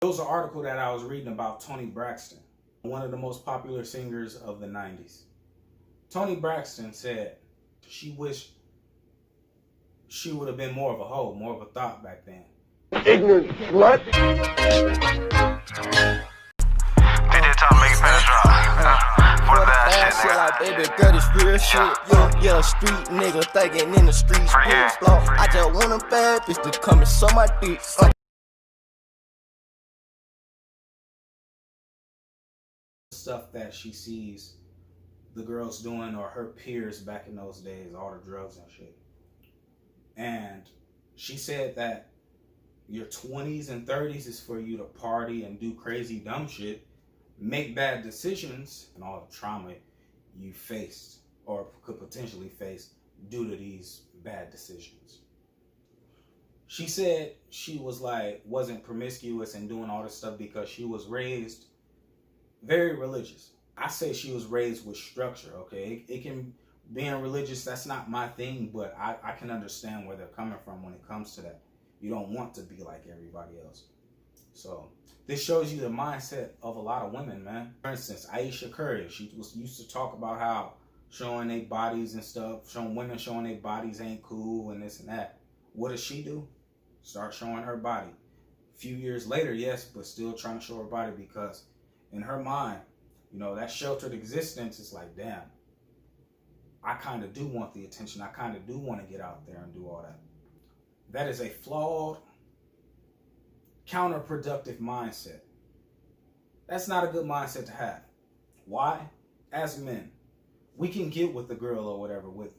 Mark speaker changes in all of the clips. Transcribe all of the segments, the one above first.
Speaker 1: There was an article that I was reading about Toni Braxton, one of the most popular singers of the 90s. Toni Braxton said she wished she would have been more of a hoe, more of a thought back then.
Speaker 2: Ignorant slut.
Speaker 3: They did tell me make fast drop. For that shit,
Speaker 2: Like, baby girl, this real shit. Yeah, street nigga thinking in the streets.
Speaker 3: Yeah.
Speaker 2: I just want a bad bitch to come and suck my dick.
Speaker 1: Stuff that she sees the girls doing or her peers back in those days, all the drugs and shit. And she said that your 20s and 30s is for you to party and do crazy dumb shit, make bad decisions, and all the trauma you faced or could potentially face due to these bad decisions. She said she was like, wasn't promiscuous and doing all this stuff because she was raised very religious. I say she was raised with structure, okay? It can, being religious, that's not my thing, but I can understand where they're coming from when it comes to that. You don't want to be like everybody else. So this shows you the mindset of a lot of women, man. For instance, Ayesha Curry, she used to talk about how showing their bodies and stuff, women showing their bodies ain't cool and this and that. What does she do? Start showing her body. A few years later, yes, but still trying to show her body because in her mind, you know, that sheltered existence is like, damn, I kind of do want the attention. I kind of do want to get out there and do all that. That is a flawed, counterproductive mindset. That's not a good mindset to have. Why? As men, we can get with the girl or whatever with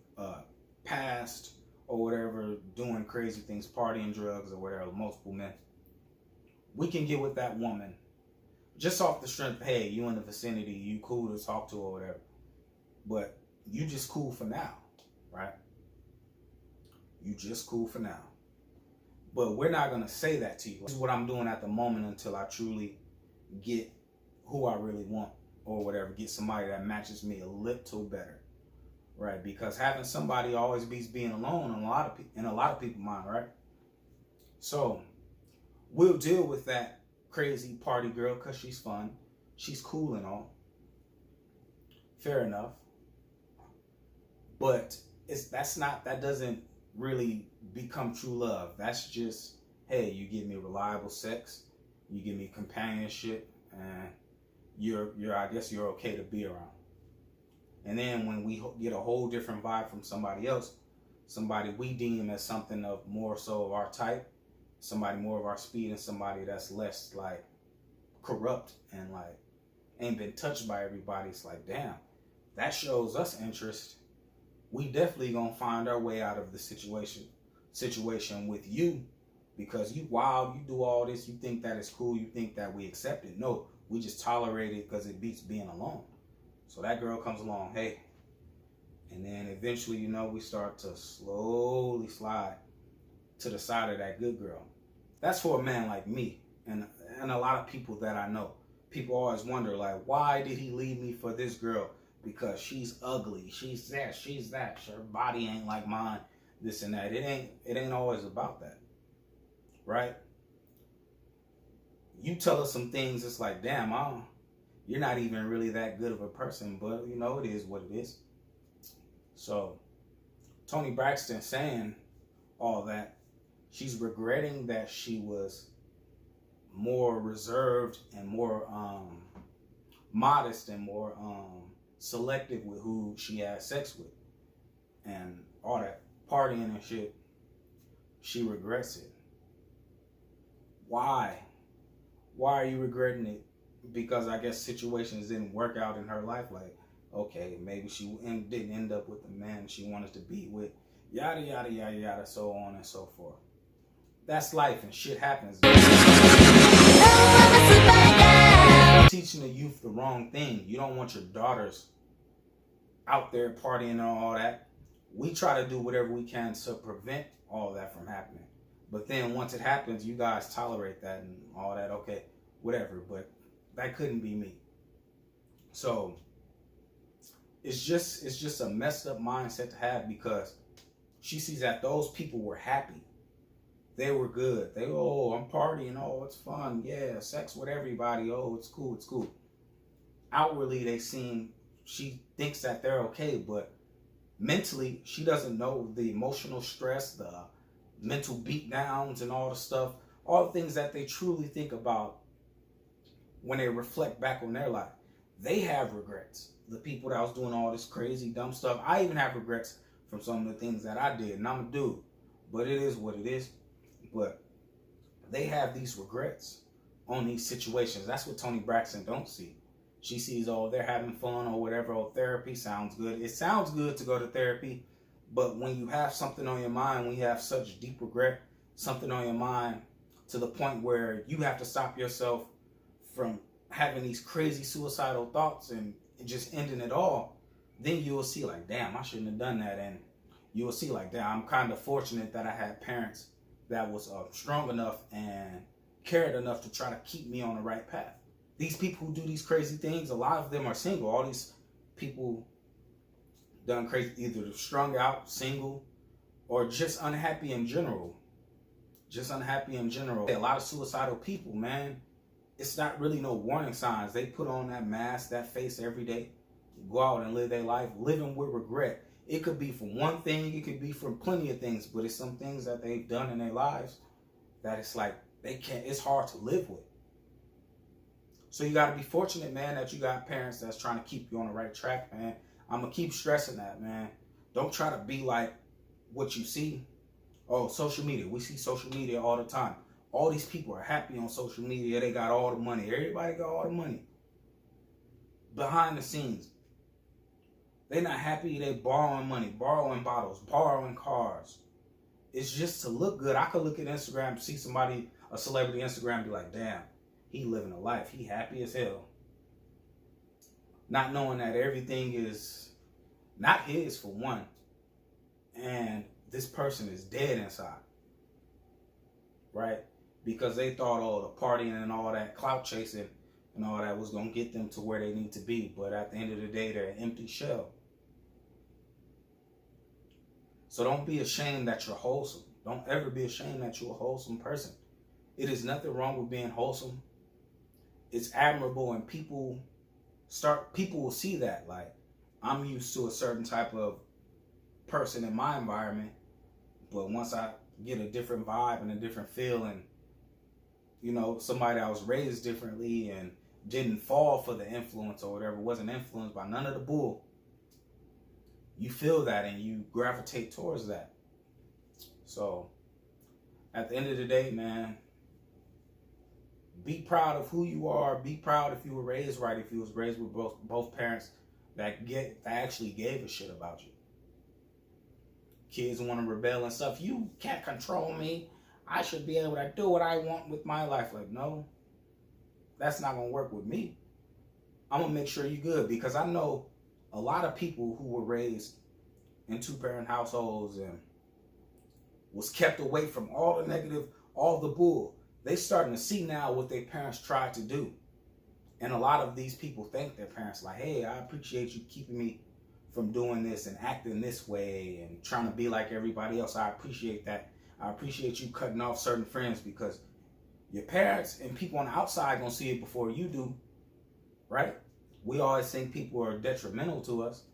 Speaker 1: past or whatever, doing crazy things, partying, drugs or whatever, multiple men. We can get with that woman just off the strength, hey, you in the vicinity, you cool to talk to or whatever. But you just cool for now, right? You just cool for now. But we're not going to say that to you. This is what I'm doing at the moment until I truly get who I really want or whatever. Get somebody that matches me a little better, right? Because having somebody always beats being alone in a lot of people's mind, right? So we'll deal with that crazy party girl because she's fun. She's cool and all. Fair enough. But that doesn't really become true love. That's just, hey, you give me reliable sex, you give me companionship, and I guess you're okay to be around. And then when we get a whole different vibe from somebody else, somebody we deem as something of more so of our type, somebody more of our speed, and somebody that's less like corrupt and like ain't been touched by everybody, it's like, damn, that shows us interest. We definitely gonna find our way out of the situation with you because you wild, you do all this, you think that it's cool, you think that we accept it. No, we just tolerate it because it beats being alone. So that girl comes along, hey, and then eventually, you know, we start to slowly slide to the side of that good girl. That's for a man like me and a lot of people that I know. People always wonder, like, why did he leave me for this girl? Because she's ugly, she's that, her body ain't like mine, this and that. It ain't always about that, right? You tell us some things, it's like, damn, you're not even really that good of a person, but you know, it is what it is. So Toni Braxton saying all that, she's regretting that she was more reserved and more modest and more selective with who she had sex with and all that partying and shit. She regrets it. Why are you regretting it? Because I guess situations didn't work out in her life. Like, okay, maybe she didn't end up with the man she wanted to be with, yada yada yada yada, so on and so forth. That's life and shit happens. Teaching the youth the wrong thing. You don't want your daughters out there partying and all that. We try to do whatever we can to prevent all that from happening. But then once it happens, you guys tolerate that and all that. Okay, whatever. But that couldn't be me. So it's just a messed up mindset to have because she sees that those people were happy. they were good. They, oh, I'm partying. Oh, it's fun. Yeah, sex with everybody. Oh, it's cool. It's cool. Outwardly, she thinks that they're okay, but mentally, she doesn't know the emotional stress, the mental beatdowns, and all the stuff, all the things that they truly think about when they reflect back on their life. They have regrets. The people that was doing all this crazy, dumb stuff. I even have regrets from some of the things that I did, and I'm a dude. But it is what it is. But they have these regrets on these situations. That's what Toni Braxton don't see. She sees, oh, they're having fun or whatever. Oh, therapy sounds good. It sounds good to go to therapy, but when you have something on your mind, when you have such deep regret, something on your mind to the point where you have to stop yourself from having these crazy suicidal thoughts and just ending it all, then you will see like, damn, I shouldn't have done that. And you will see like, damn, I'm kind of fortunate that I had parents that was strong enough and cared enough to try to keep me on the right path. These people who do these crazy things, a lot of them are single. All these people done crazy, either strung out, single, or just unhappy in general. Just unhappy in general. A lot of suicidal people, man, it's not really no warning signs. They put on that mask, that face every day, go out and live their life, living with regret. It could be from one thing, it could be from plenty of things, but it's some things that they've done in their lives that it's like it's hard to live with. So you got to be fortunate, man, that you got parents that's trying to keep you on the right track, man. I'm going to keep stressing that, man. Don't try to be like what you see. Oh, social media. We see social media all the time. All these people are happy on social media. They got all the money. Everybody got all the money. Behind the scenes, they're not happy. They borrowing money, borrowing bottles, borrowing cars. It's just to look good. I could look at Instagram, see somebody, a celebrity Instagram, and be like, damn, he living a life. He happy as hell. Not knowing that everything is not his, for one. And this person is dead inside. Right? Because they thought all the partying and all that clout chasing and all that was going to get them to where they need to be. But at the end of the day, they're an empty shell. So don't be ashamed that you're wholesome. Don't ever be ashamed that you're a wholesome person. It is nothing wrong with being wholesome. It's admirable, and people will see that. Like, I'm used to a certain type of person in my environment, but once I get a different vibe and a different feel, and somebody that was raised differently and didn't fall for the influence or whatever, wasn't influenced by none of the bull, you feel that and you gravitate towards that. So at the end of the day, man, be proud of who you are. Be proud if you were raised right, if you was raised with both parents that actually gave a shit about you. Kids want to rebel and stuff. You can't control me. I should be able to do what I want with my life. Like, no, that's not going to work with me. I'm going to make sure you're good, because I know a lot of people who were raised in two-parent households and was kept away from all the negative, all the bull. They starting to see now what their parents tried to do. And a lot of these people thank their parents like, hey, I appreciate you keeping me from doing this and acting this way and trying to be like everybody else. I appreciate that. I appreciate you cutting off certain friends, because your parents and people on the outside gonna see it before you do, right? We always think people are detrimental to us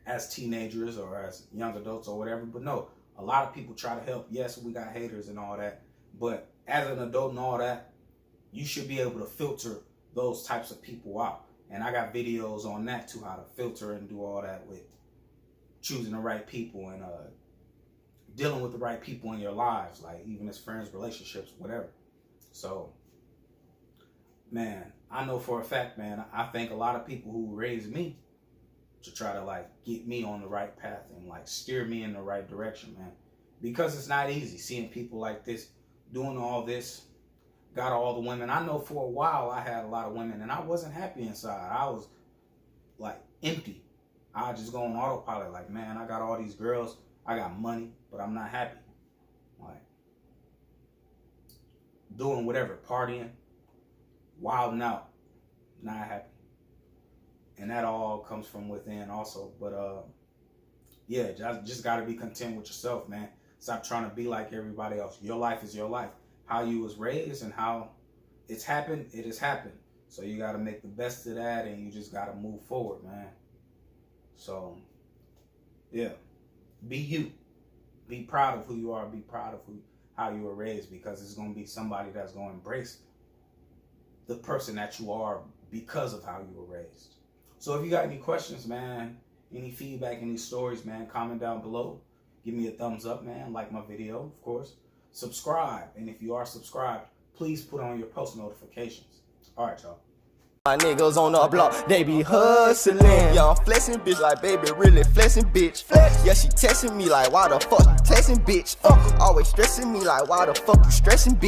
Speaker 1: as teenagers or as young adults or whatever, but no, a lot of people try to help. Yes, we got haters and all that, but as an adult and all that, you should be able to filter those types of people out. And I got videos on that too, how to filter and do all that with choosing the right people and dealing with the right people in your lives, like even as friends, relationships, whatever. So, man, I know for a fact, man, I thank a lot of people who raised me to try to like get me on the right path and like steer me in the right direction, man. Because it's not easy seeing people like this doing all this, got all the women. I know for a while I had a lot of women and I wasn't happy inside. I was like empty. I just go on autopilot like, man, I got all these girls, I got money, but I'm not happy. Like doing whatever, partying, wilding out, not happy. And that all comes from within also. But yeah, just got to be content with yourself, man. Stop trying to be like everybody else. Your life is your life. How you was raised and how it's happened, it has happened. So you got to make the best of that, and you just got to move forward, man. So, yeah. Be you. Be proud of who you are. Be proud of how you were raised, because it's going to be somebody that's going to embrace the person that you are because of how you were raised. So if you got any questions, man, any feedback, any stories, man, comment down below. Give me a thumbs up, man. Like my video, of course. Subscribe. And if you are subscribed, please put on your post notifications. All right, y'all.
Speaker 2: My niggas on the block, they be hustling. Yeah, I'm flexing, bitch, like baby, really flexing, bitch. Yeah, she texting me like, why the fuck you texting, bitch? Always stressing me like, why the fuck you stressing, bitch?